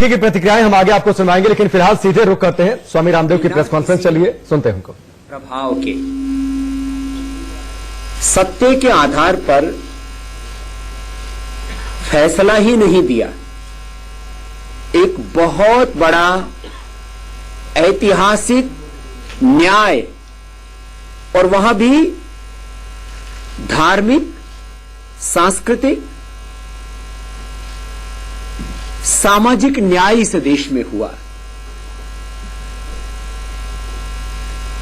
की प्रतिक्रियाएं हम आगे आपको सुनाएंगे, लेकिन फिलहाल सीधे रुख करते हैं स्वामी रामदेव की प्रेस कॉन्फ्रेंस। चलिए सुनते हैं उनको। प्रभाव के सत्य के आधार पर फैसला ही नहीं दिया, एक बहुत बड़ा ऐतिहासिक न्याय और वहां भी धार्मिक, सांस्कृतिक, सामाजिक न्याय इस देश में हुआ।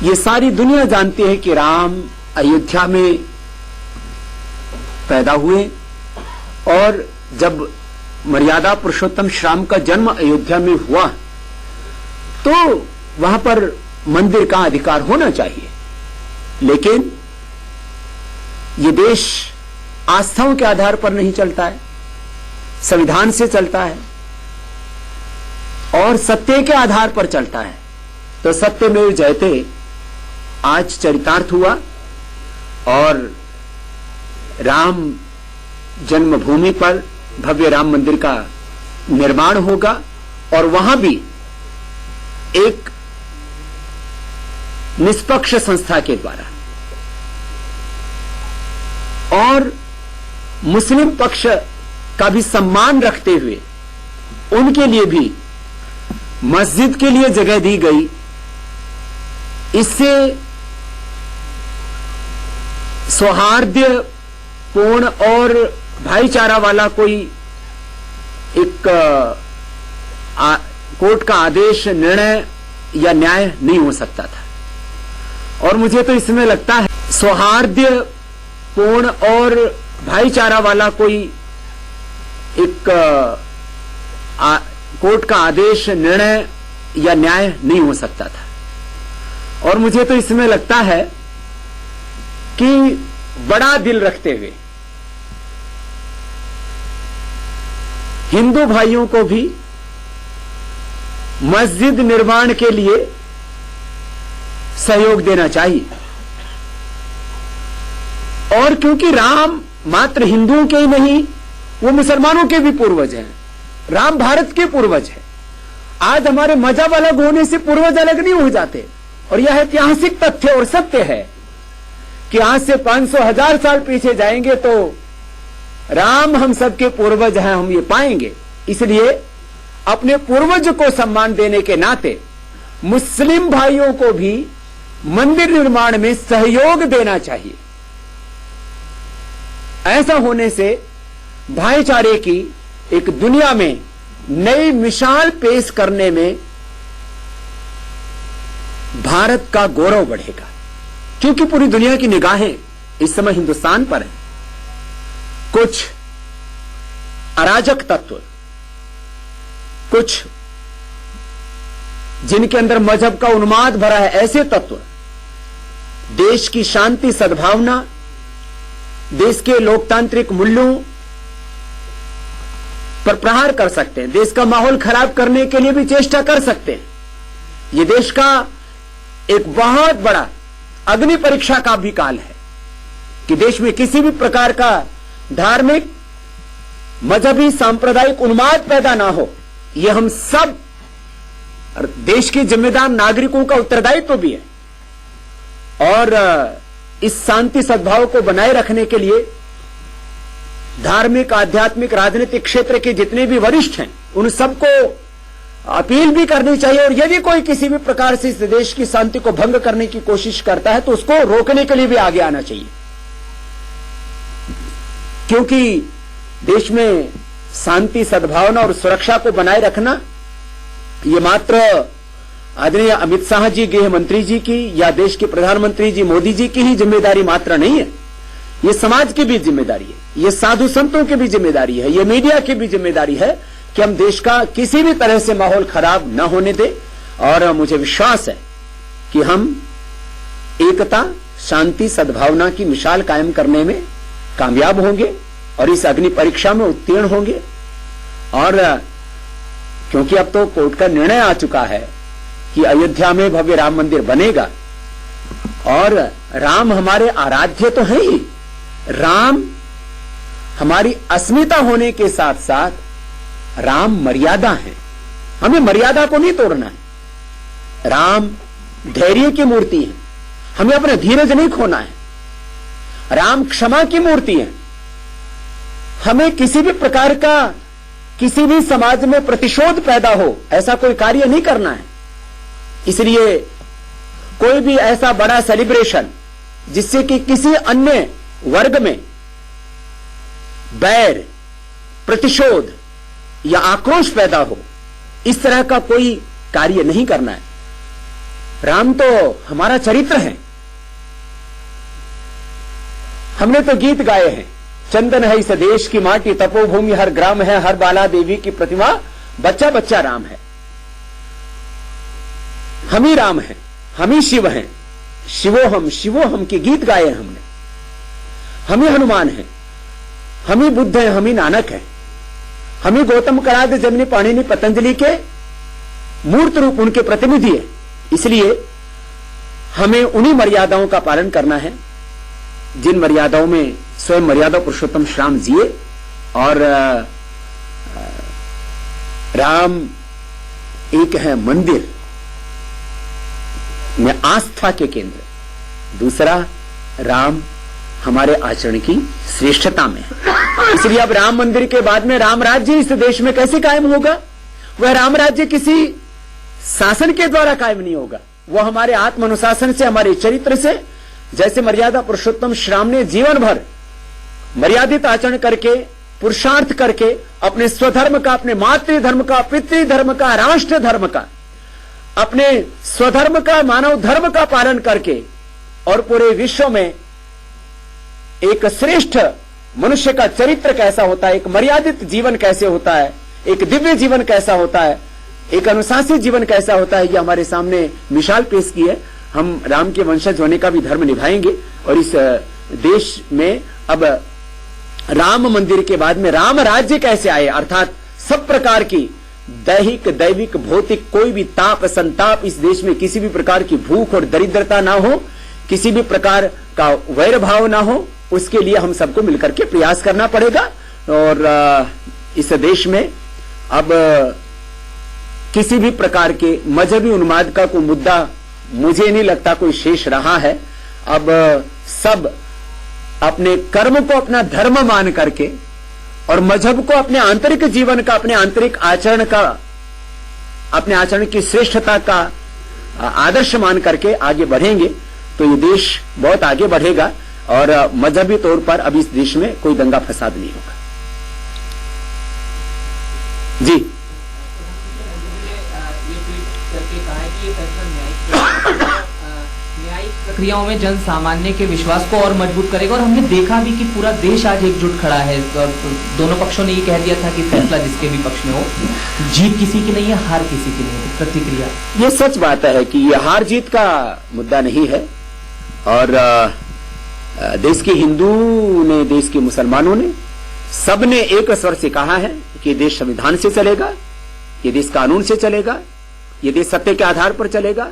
ये सारी दुनिया जानती है कि राम अयोध्या में पैदा हुए और जब मर्यादा पुरुषोत्तम श्री राम का जन्म अयोध्या में हुआ तो वहां पर मंदिर का अधिकार होना चाहिए, लेकिन ये देश आस्थाओं के आधार पर नहीं चलता है, संविधान से चलता है और सत्य के आधार पर चलता है। तो सत्यमेव जयते आज चरितार्थ हुआ और राम जन्मभूमि पर भव्य राम मंदिर का निर्माण होगा और वहां भी एक निष्पक्ष संस्था के द्वारा और मुस्लिम पक्ष का भी सम्मान रखते हुए उनके लिए भी मस्जिद के लिए जगह दी गई। इससे सौहार्दपूर्ण और भाईचारा वाला कोई एक कोर्ट का आदेश, निर्णय या न्याय नहीं हो सकता था। और मुझे तो इसमें लगता है सौहार्दपूर्ण और भाईचारा वाला कोई एक कोर्ट का आदेश, निर्णय या न्याय नहीं हो सकता था। और मुझे तो इसमें लगता है कि बड़ा दिल रखते हुए हिंदू भाइयों को भी मस्जिद निर्माण के लिए सहयोग देना चाहिए। और क्योंकि राम मात्र हिंदुओं के ही नहीं, वो मुसलमानों के भी पूर्वज हैं। राम भारत के पूर्वज हैं। आज हमारे मजहब अलग होने से पूर्वज अलग नहीं हो जाते। और यह ऐतिहासिक तथ्य और सत्य है कि आज से 500,000 साल पीछे जाएंगे तो राम हम सबके पूर्वज हैं, हम ये पाएंगे। इसलिए अपने पूर्वज को सम्मान देने के नाते मुस्लिम भाइयों को भी मंदिर निर्माण में सहयोग देना चाहिए। ऐसा होने से भाईचारे की एक दुनिया में नई मिसाल पेश करने में भारत का गौरव बढ़ेगा, क्योंकि पूरी दुनिया की निगाहें इस समय हिंदुस्तान पर है। कुछ अराजक तत्व, कुछ जिनके अंदर मजहब का उन्माद भरा है, ऐसे तत्व देश की शांति, सद्भावना, देश के लोकतांत्रिक मूल्यों पर प्रहार कर सकते हैं, देश का माहौल खराब करने के लिए भी चेष्टा कर सकते हैं। यह देश का एक बहुत बड़ा अग्नि परीक्षा का भी काल है कि देश में किसी भी प्रकार का धार्मिक, मजहबी, सांप्रदायिक उन्माद पैदा ना हो। यह हम सब देश के जिम्मेदार नागरिकों का उत्तरदायित्व भी है। और इस शांति सद्भाव को बनाए रखने के लिए धार्मिक, आध्यात्मिक, राजनीतिक क्षेत्र के जितने भी वरिष्ठ हैं, उन सबको अपील भी करनी चाहिए। और यदि कोई किसी भी प्रकार से इस देश की शांति को भंग करने की कोशिश करता है तो उसको रोकने के लिए भी आगे आना चाहिए, क्योंकि देश में शांति, सद्भावना और सुरक्षा को बनाए रखना ये मात्र आदरणीय अमित शाह जी, गृह मंत्री जी की या देश के प्रधानमंत्री जी मोदी जी की ही जिम्मेदारी मात्र नहीं है। ये समाज की भी जिम्मेदारी है, ये साधु संतों की भी जिम्मेदारी है, ये मीडिया की भी जिम्मेदारी है कि हम देश का किसी भी तरह से माहौल खराब न होने दें। और मुझे विश्वास है कि हम एकता, शांति, सद्भावना की मिसाल कायम करने में कामयाब होंगे और इस अग्नि परीक्षा में उत्तीर्ण होंगे। और क्योंकि अब तो कोर्ट का निर्णय आ चुका है कि अयोध्या में भव्य राम मंदिर बनेगा और राम हमारे आराध्य तो है ही, राम हमारी अस्मिता होने के साथ साथ राम मर्यादा है। हमें मर्यादा को नहीं तोड़ना है। राम धैर्य की मूर्ति है, हमें अपना धीरज नहीं खोना है। राम क्षमा की मूर्ति है, हमें किसी भी प्रकार का किसी भी समाज में प्रतिशोध पैदा हो ऐसा कोई कार्य नहीं करना है। इसलिए कोई भी ऐसा बड़ा सेलिब्रेशन जिससे कि किसी अन्य वर्ग में बैर, प्रतिशोध या आक्रोश पैदा हो, इस तरह का कोई कार्य नहीं करना है। राम तो हमारा चरित्र है। हमने तो गीत गाए हैं, चंदन है इस देश की माटी, तपोभूमि हर ग्राम है, हर बाला देवी की प्रतिमा, बच्चा बच्चा राम है। हम ही राम हैं, हम ही शिव हैं, शिवो हम के गीत गाए हैं हमने। हम ही हनुमान हैं, हम ही बुद्ध हैं, हम ही नानक हैं, हम ही गौतम कराद जमनी पाणिनि पतंजलि के मूर्त रूप उनके प्रतिनिधि है। इसलिए हमें उन्हीं मर्यादाओं का पालन करना है जिन मर्यादाओं में स्वयं मर्यादा पुरुषोत्तम श्री राम जिए। और राम एक है मंदिर में आस्था के केंद्र, दूसरा राम हमारे आचरण की श्रेष्ठता में है। इसलिए अब राम मंदिर के बाद में राम राज्य इस देश में कैसे कायम होगा? वह राम राज्य किसी शासन के द्वारा कायम नहीं होगा, वह हमारे आत्म अनुशासन से, हमारे चरित्र से। जैसे मर्यादा पुरुषोत्तम श्री राम ने जीवन भर मर्यादित आचरण करके, पुरुषार्थ करके अपने स्वधर्म का, अपने मातृधर्म का, पितृधर्म का, राष्ट्र धर्म का, अपने स्वधर्म का, मानव धर्म का पालन करके और पूरे विश्व में एक श्रेष्ठ मनुष्य का चरित्र कैसा होता है, एक मर्यादित जीवन कैसे होता है, एक दिव्य जीवन कैसा होता है, एक अनुशासित जीवन कैसा होता है, ये हमारे सामने मिसाल पेश की है। हम राम के वंशज होने का भी धर्म निभाएंगे और इस देश में अब राम मंदिर के बाद में राम राज्य कैसे आए, अर्थात सब प्रकार की दैहिक, दैविक, भौतिक कोई भी ताप, संताप इस देश में किसी भी प्रकार की भूख और दरिद्रता ना हो, किसी भी प्रकार का वैर भाव ना हो, उसके लिए हम सबको मिलकर के प्रयास करना पड़ेगा। और इस देश में अब किसी भी प्रकार के मजहबी उन्माद का कोई मुद्दा मुझे नहीं लगता कोई शेष रहा है। अब सब अपने कर्म को अपना धर्म मान करके और मजहब को अपने आंतरिक जीवन का, अपने आंतरिक आचरण का, अपने आचरण की श्रेष्ठता का आदर्श मान करके आगे बढ़ेंगे तो ये देश बहुत आगे बढ़ेगा और मजहबी तौर पर अब इस देश में कोई दंगा फसाद नहीं होगा। जी प्रक्रियाओं में जन सामान्य के विश्वास को और मजबूत करेगा। और हमने देखा भी कि पूरा देश आज एकजुट खड़ा है और दोनों पक्षों ने ये कह दिया था कि फैसला जिसके भी पक्ष में हो, जीत किसी की नहीं है, हार किसी की नहीं है। प्रतिक्रिया ये सच बात है कि ये हार जीत का मुद्दा नहीं है। और देश के हिंदू ने, देश के मुसलमानों ने, सबने एक स्वर से कहा है कि देश संविधान से चलेगा, ये देश कानून से चलेगा, ये देश सत्य के आधार पर चलेगा।